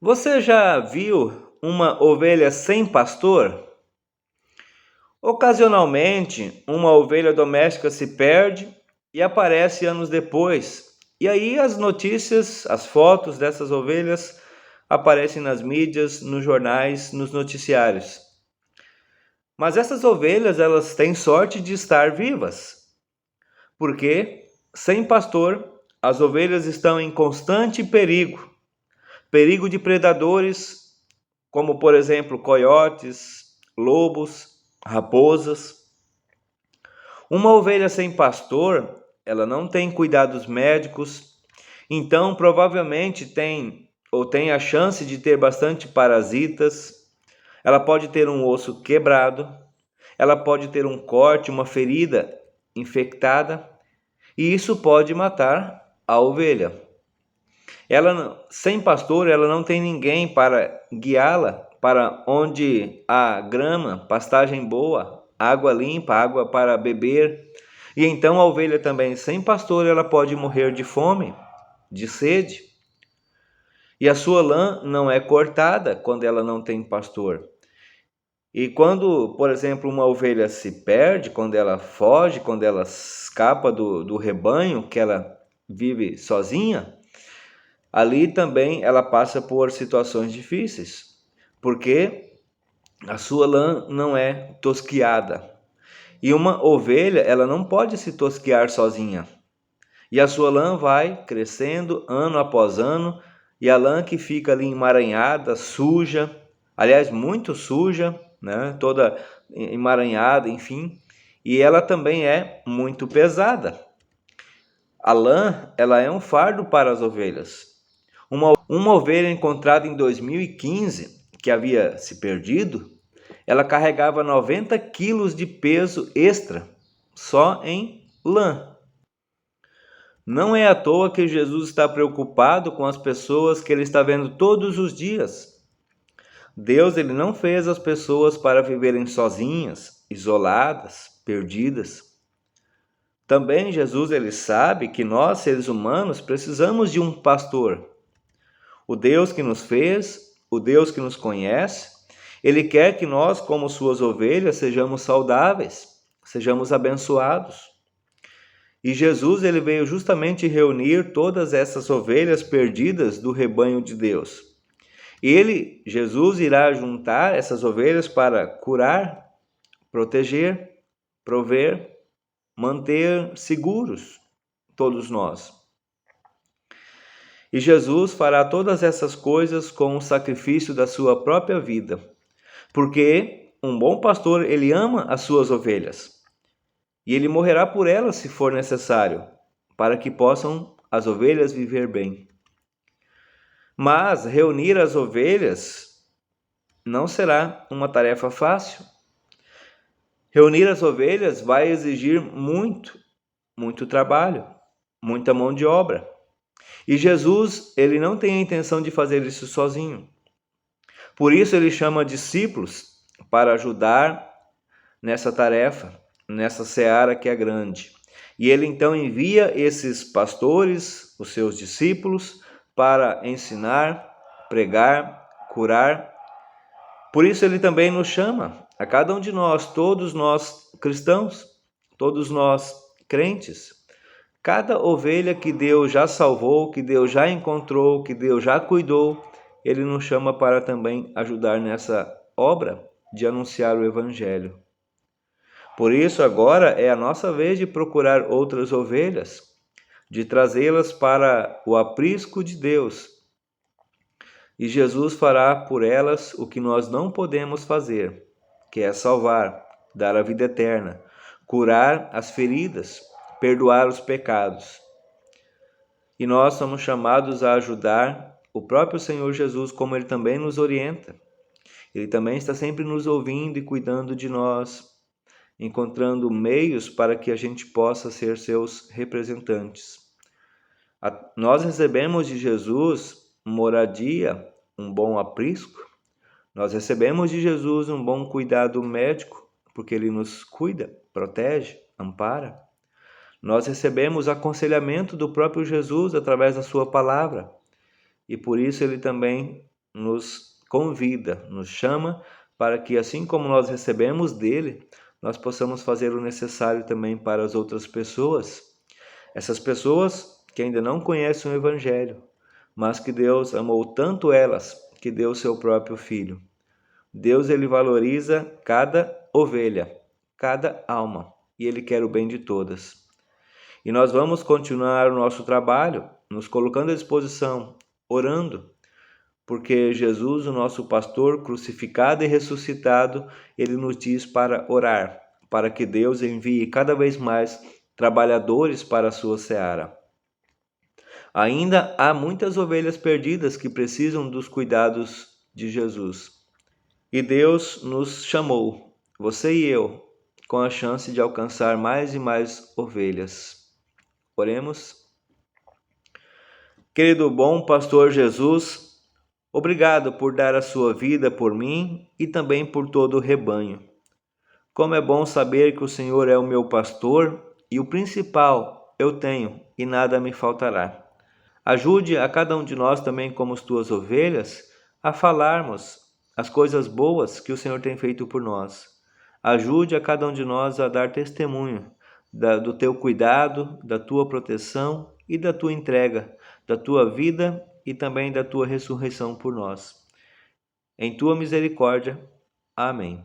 Você já viu uma ovelha sem pastor? Ocasionalmente, uma ovelha doméstica se perde e aparece anos depois. E aí as notícias, as fotos dessas ovelhas aparecem nas mídias, nos jornais, nos noticiários. Mas essas ovelhas, elas têm sorte de estar vivas, porque sem pastor, as ovelhas estão em constante perigo. Perigo de predadores, como por exemplo coiotes, lobos, raposas. Uma ovelha sem pastor, ela não tem cuidados médicos, então provavelmente tem a chance de ter bastante parasitas. Ela pode ter um osso quebrado, ela pode ter um corte, uma ferida infectada, e isso pode matar a ovelha. Ela sem pastor, ela não tem ninguém para guiá-la para onde há grama, pastagem boa, água limpa, água para beber. E então a ovelha também sem pastor, ela pode morrer de fome, de sede. E a sua lã não é cortada quando ela não tem pastor. E quando, por exemplo, uma ovelha se perde, quando ela foge, quando ela escapa do rebanho, que ela vive sozinha, ali também ela passa por situações difíceis, porque a sua lã não é tosquiada. E uma ovelha, ela não pode se tosquiar sozinha. E a sua lã vai crescendo ano após ano, e a lã que fica ali emaranhada, suja, aliás, muito suja, né? Toda emaranhada, enfim, e ela também é muito pesada. A lã, ela é um fardo para as ovelhas. Uma ovelha encontrada em 2015, que havia se perdido, ela carregava 90 quilos de peso extra, só em lã. Não é à toa que Jesus está preocupado com as pessoas que ele está vendo todos os dias. Deus, ele não fez as pessoas para viverem sozinhas, isoladas, perdidas. Também Jesus, ele sabe que nós, seres humanos, precisamos de um pastor. O Deus que nos fez, o Deus que nos conhece, ele quer que nós, como suas ovelhas, sejamos saudáveis, sejamos abençoados. E Jesus, ele veio justamente reunir todas essas ovelhas perdidas do rebanho de Deus. Ele, Jesus, irá juntar essas ovelhas para curar, proteger, prover, manter seguros todos nós. E Jesus fará todas essas coisas com o sacrifício da sua própria vida, porque um bom pastor, ele ama as suas ovelhas, e ele morrerá por elas se for necessário, para que possam as ovelhas viver bem. Mas reunir as ovelhas não será uma tarefa fácil. Reunir as ovelhas vai exigir muito trabalho, muita mão de obra. E Jesus, ele não tem a intenção de fazer isso sozinho. Por isso ele chama discípulos para ajudar nessa tarefa, nessa seara que é grande. E ele então envia esses pastores, os seus discípulos, para ensinar, pregar, curar. Por isso ele também nos chama, a cada um de nós, todos nós cristãos, todos nós crentes. Cada ovelha que Deus já salvou, que Deus já encontrou, que Deus já cuidou, ele nos chama para também ajudar nessa obra de anunciar o Evangelho. Por isso, agora é a nossa vez de procurar outras ovelhas, de trazê-las para o aprisco de Deus. E Jesus fará por elas o que nós não podemos fazer, que é salvar, dar a vida eterna, curar as feridas, perdoar os pecados. E nós somos chamados a ajudar o próprio Senhor Jesus, como Ele também nos orienta. Ele também está sempre nos ouvindo e cuidando de nós, encontrando meios para que a gente possa ser seus representantes. Nós recebemos de Jesus moradia, um bom aprisco. Nós recebemos de Jesus um bom cuidado médico, porque Ele nos cuida, protege, ampara. Nós recebemos aconselhamento do próprio Jesus através da sua palavra, e por isso Ele também nos convida, nos chama para que, assim como nós recebemos dele, nós possamos fazer o necessário também para as outras pessoas. Essas pessoas que ainda não conhecem o Evangelho, mas que Deus amou tanto elas que deu seu próprio Filho. Deus, ele valoriza cada ovelha, cada alma, e ele quer o bem de todas. E nós vamos continuar o nosso trabalho, nos colocando à disposição, orando, porque Jesus, o nosso pastor, crucificado e ressuscitado, ele nos diz para orar, para que Deus envie cada vez mais trabalhadores para a sua seara. Ainda há muitas ovelhas perdidas que precisam dos cuidados de Jesus. E Deus nos chamou, você e eu, com a chance de alcançar mais e mais ovelhas. Oremos. Querido bom pastor Jesus, obrigado por dar a sua vida por mim e também por todo o rebanho. Como é bom saber que o Senhor é o meu pastor e o principal eu tenho e nada me faltará. Ajude a cada um de nós também, como as tuas ovelhas, a falarmos as coisas boas que o Senhor tem feito por nós. Ajude a cada um de nós a dar testemunho do teu cuidado, da tua proteção e da tua entrega, da tua vida e também da tua ressurreição por nós. Em tua misericórdia. Amém.